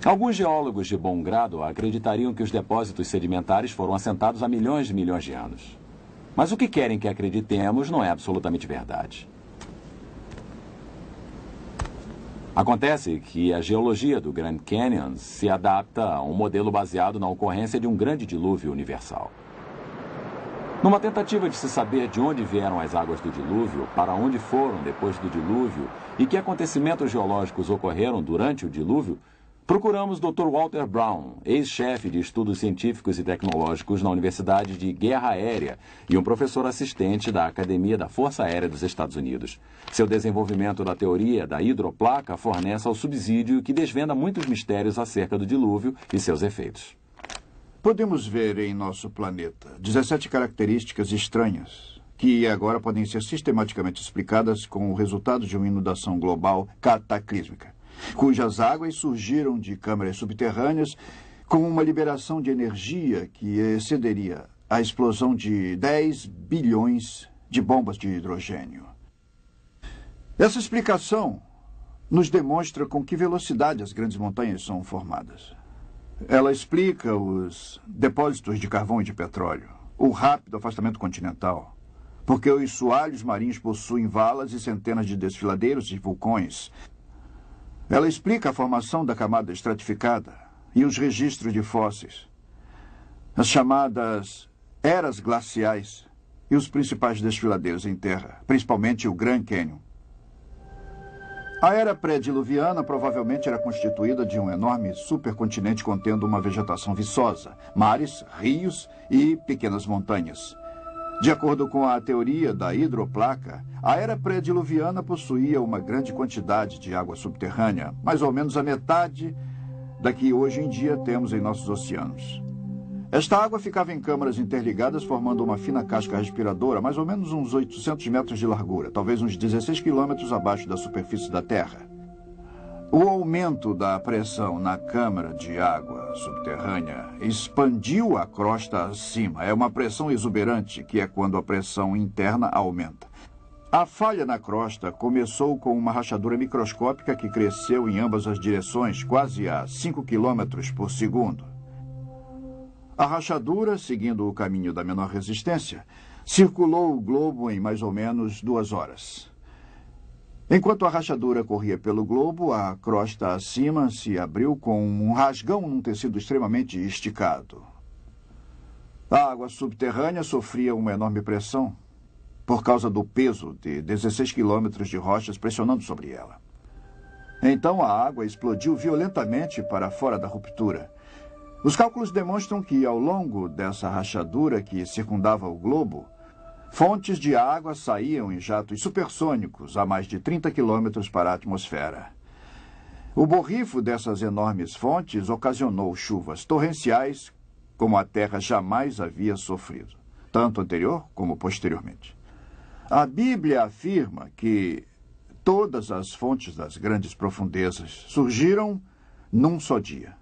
Alguns geólogos de bom grado acreditariam que os depósitos sedimentares foram assentados há milhões de anos. Mas o que querem que acreditemos não é absolutamente verdade. Acontece que a geologia do Grand Canyon se adapta a um modelo baseado na ocorrência de um grande dilúvio universal. Numa tentativa de se saber de onde vieram as águas do dilúvio, para onde foram depois do dilúvio e que acontecimentos geológicos ocorreram durante o dilúvio, procuramos Dr. Walter Brown, ex-chefe de estudos científicos e tecnológicos na Universidade de Guerra Aérea e um professor assistente da Academia da Força Aérea dos Estados Unidos. Seu desenvolvimento da teoria da hidroplaca fornece ao subsídio que desvenda muitos mistérios acerca do dilúvio e seus efeitos. Podemos ver em nosso planeta 17 características estranhas que agora podem ser sistematicamente explicadas com o resultado de uma inundação global cataclísmica, cujas águas surgiram de câmaras subterrâneas com uma liberação de energia que excederia a explosão de 10 bilhões de bombas de hidrogênio. Essa explicação nos demonstra com que velocidade as grandes montanhas são formadas. Ela explica os depósitos de carvão e de petróleo, o rápido afastamento continental, porque os soalhos marinhos possuem valas e centenas de desfiladeiros e vulcões. Ela explica a formação da camada estratificada e os registros de fósseis, as chamadas eras glaciais e os principais desfiladeiros em terra, principalmente o Grand Canyon. A era pré-diluviana provavelmente era constituída de um enorme supercontinente contendo uma vegetação viçosa, mares, rios e pequenas montanhas. De acordo com a teoria da hidroplaca, a era pré-diluviana possuía uma grande quantidade de água subterrânea, mais ou menos a metade da que hoje em dia temos em nossos oceanos. Esta água ficava em câmaras interligadas, formando uma fina casca respiradora, mais ou menos uns 800 metros de largura, talvez uns 16 quilômetros abaixo da superfície da Terra. O aumento da pressão na câmara de água subterrânea expandiu a crosta acima. É uma pressão exuberante, que é quando a pressão interna aumenta. A falha na crosta começou com uma rachadura microscópica que cresceu em ambas as direções, quase a 5 quilômetros por segundo. A rachadura, seguindo o caminho da menor resistência, circulou o globo em mais ou menos 2 horas. Enquanto a rachadura corria pelo globo, a crosta acima se abriu com um rasgão num tecido extremamente esticado. A água subterrânea sofria uma enorme pressão por causa do peso de 16 quilômetros de rochas pressionando sobre ela. Então a água explodiu violentamente para fora da ruptura. Os cálculos demonstram que, ao longo dessa rachadura que circundava o globo, fontes de água saíam em jatos supersônicos a mais de 30 quilômetros para a atmosfera. O borrifo dessas enormes fontes ocasionou chuvas torrenciais como a Terra jamais havia sofrido, tanto anterior como posteriormente. A Bíblia afirma que todas as fontes das grandes profundezas surgiram num só dia.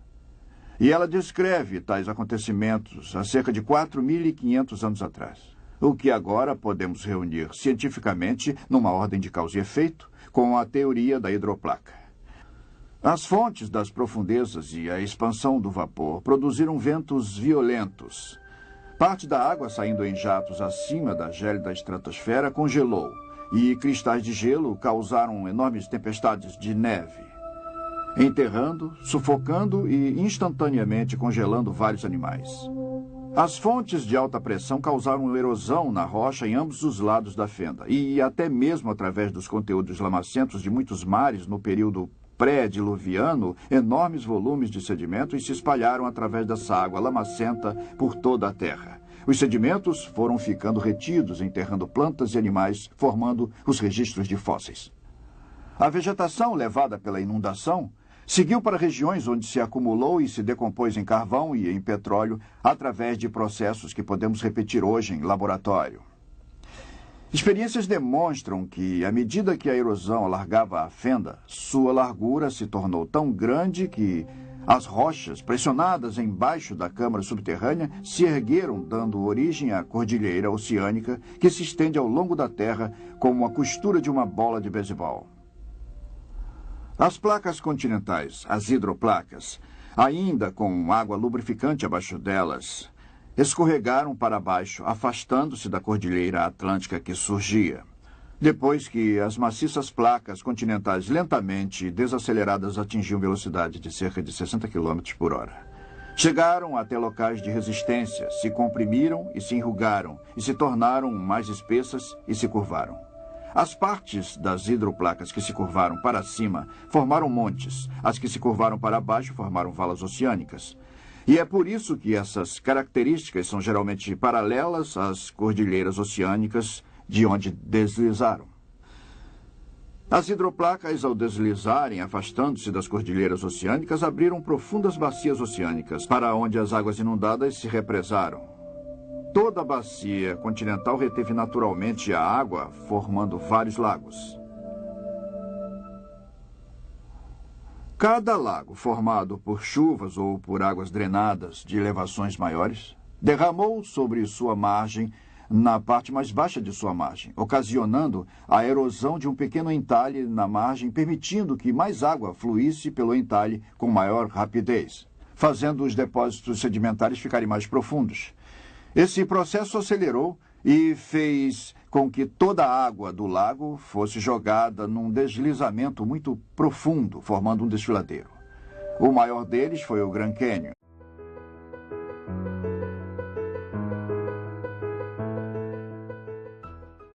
E ela descreve tais acontecimentos há cerca de 4.500 anos atrás, o que agora podemos reunir cientificamente numa ordem de causa e efeito com a teoria da hidroplaca. As fontes das profundezas e a expansão do vapor produziram ventos violentos. Parte da água saindo em jatos acima da gélida estratosfera congelou, e cristais de gelo causaram enormes tempestades de neve, enterrando, sufocando e instantaneamente congelando vários animais. As fontes de alta pressão causaram erosão na rocha em ambos os lados da fenda, e até mesmo através dos conteúdos lamacentos de muitos mares no período pré-diluviano, enormes volumes de sedimentos se espalharam através dessa água lamacenta por toda a Terra. Os sedimentos foram ficando retidos, enterrando plantas e animais, formando os registros de fósseis. A vegetação levada pela inundação seguiu para regiões onde se acumulou e se decompôs em carvão e em petróleo através de processos que podemos repetir hoje em laboratório. Experiências demonstram que, à medida que a erosão alargava a fenda, sua largura se tornou tão grande que as rochas, pressionadas embaixo da câmara subterrânea, se ergueram, dando origem à cordilheira oceânica que se estende ao longo da Terra como a costura de uma bola de beisebol. As placas continentais, as hidroplacas, ainda com água lubrificante abaixo delas, escorregaram para baixo, afastando-se da cordilheira atlântica que surgia. Depois que as maciças placas continentais lentamente desaceleradas atingiam velocidade de cerca de 60 km por hora. Chegaram até locais de resistência, se comprimiram e se enrugaram, e se tornaram mais espessas e se curvaram. As partes das hidroplacas que se curvaram para cima formaram montes, as que se curvaram para baixo formaram valas oceânicas. E é por isso que essas características são geralmente paralelas às cordilheiras oceânicas de onde deslizaram. As hidroplacas, ao deslizarem, afastando-se das cordilheiras oceânicas, abriram profundas bacias oceânicas, para onde as águas inundadas se represaram. Toda a bacia continental reteve naturalmente a água, formando vários lagos. Cada lago, formado por chuvas ou por águas drenadas de elevações maiores, derramou sobre sua margem na parte mais baixa de sua margem, ocasionando a erosão de um pequeno entalhe na margem, permitindo que mais água fluísse pelo entalhe com maior rapidez, fazendo os depósitos sedimentares ficarem mais profundos. Esse processo acelerou e fez com que toda a água do lago fosse jogada num deslizamento muito profundo, formando um desfiladeiro. O maior deles foi o Grand Canyon,